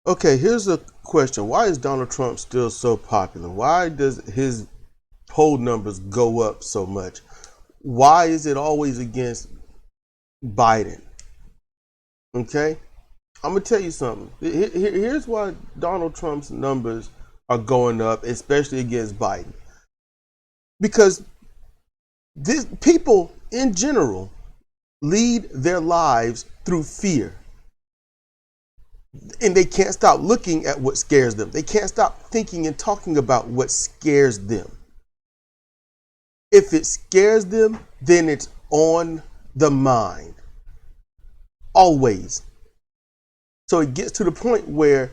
Okay, here's a question. Why is Donald Trump still so popular? Why does his poll numbers go up so much? Why is it always against Biden? Okay, I'm gonna tell you something. Here's why Donald Trump's numbers are going up, especially against Biden. Because this people in general lead their lives through fear. And they can't stop looking at what scares them. They can't stop thinking and talking about what scares them. If it scares them, then it's on the mind. Always. So it gets to the point where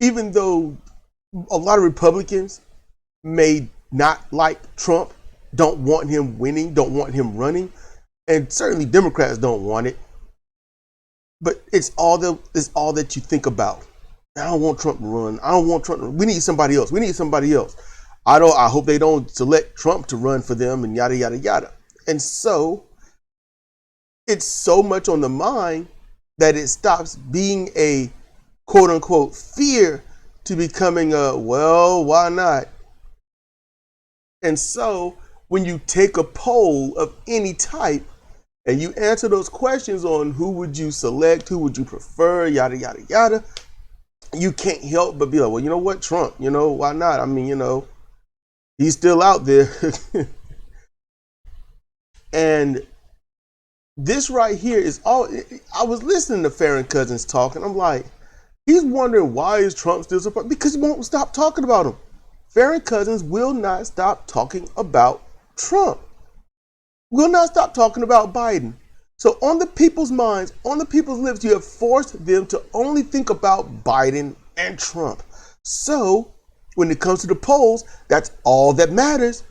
even though a lot of Republicans may not like Trump, don't want him winning, don't want him running, and certainly Democrats don't want it, but it's all that you think about. I don't want Trump to run. I don't want Trump to run. We need somebody else. We need somebody else. I hope they don't select Trump to run for them and yada, yada, yada. And so it's so much on the mind that it stops being a quote unquote fear to becoming a, well, why not? And so when you take a poll of any type and you answer those questions on who would you select, who would you prefer, yada, yada, yada, you can't help but be like, well, you know what, Trump, why not? I mean, he's still out there. And this right here is all, I was listening to Farron Cousins talk, and I'm like, he's wondering why is Trump still so popular? Because he won't stop talking about him. Farron Cousins will not stop talking about Trump. Will not stop talking about Biden. So on the people's minds, on the people's lips, you have forced them to only think about Biden and Trump. So when it comes to the polls, that's all that matters.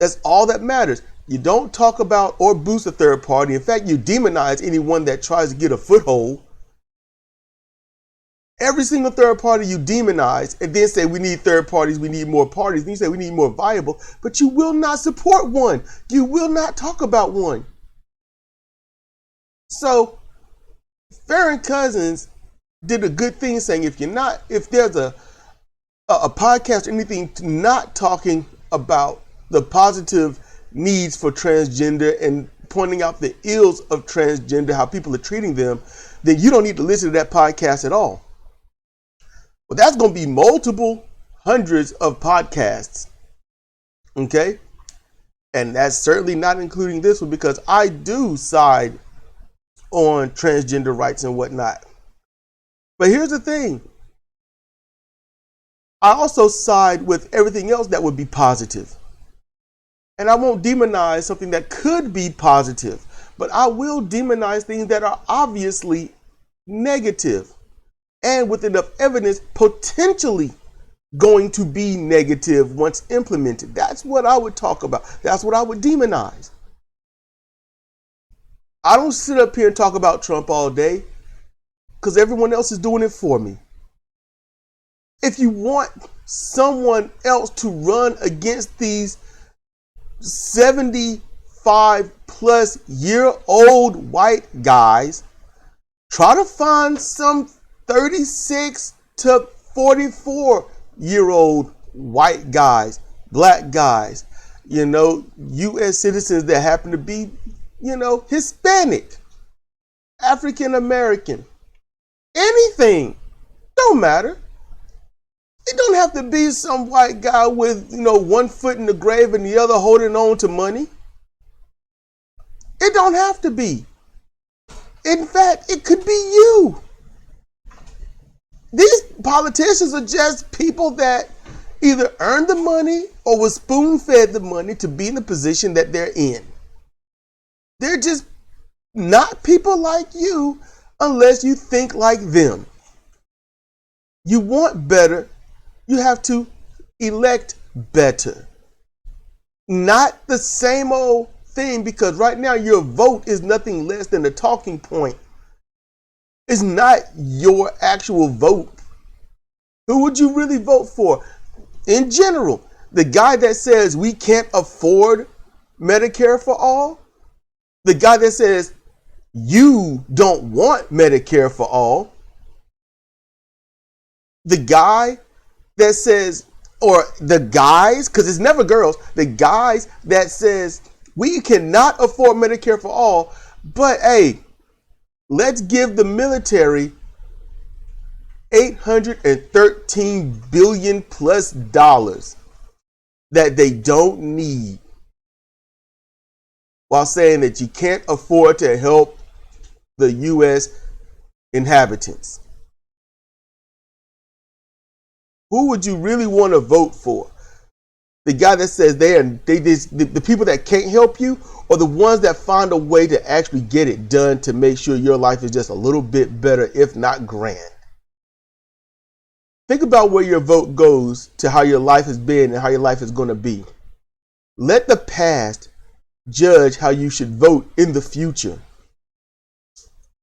That's all that matters. You don't talk about or boost a third party. In fact, you demonize anyone that tries to get a foothold. Every single third party you demonize and then say we need third parties, we need more parties. Then you say we need more viable, but you will not support one. You will not talk about one. So Farron Cousins did a good thing saying if there's a podcast or anything not talking about the positive needs for transgender and pointing out the ills of transgender, how people are treating them, then you don't need to listen to that podcast at all. Well, that's going to be multiple hundreds of podcasts. Okay? And that's certainly not including this one because I do side on transgender rights and whatnot. But here's the thing. I also side with everything else that would be positive. And I won't demonize something that could be positive, but I will demonize things that are obviously negative and with enough evidence potentially going to be negative once implemented. That's what I would talk about. That's what I would demonize. I don't sit up here and talk about Trump all day because everyone else is doing it for me. If you want someone else to run against these 75 plus year old white guys, try to find some 36 to 44 year old white guys, black guys, U.S. citizens that happen to be, Hispanic, African American, anything, don't matter. It don't have to be some white guy with, 1 foot in the grave and the other holding on to money. It don't have to be. In fact, it could be you. These politicians are just people that either earned the money or was spoon-fed the money to be in the position that they're in. They're just not people like you unless you think like them. You want better. You have to elect better. Not the same old thing, because right now your vote is nothing less than a talking point. It's not your actual vote. Who would you really vote for? In general, the guy that says we can't afford Medicare for all, the guy that says you don't want Medicare for all, The guy that says, or the guys, because it's never girls, the guys that says we cannot afford Medicare for all, but hey, let's give the military $813 billion plus that they don't need, while saying that you can't afford to help the U.S. inhabitants. Who would you really want to vote for? The guy that says the people that can't help you, or the ones that find a way to actually get it done to make sure your life is just a little bit better, if not grand? Think about where your vote goes to how your life has been and how your life is going to be. Let the past judge how you should vote in the future.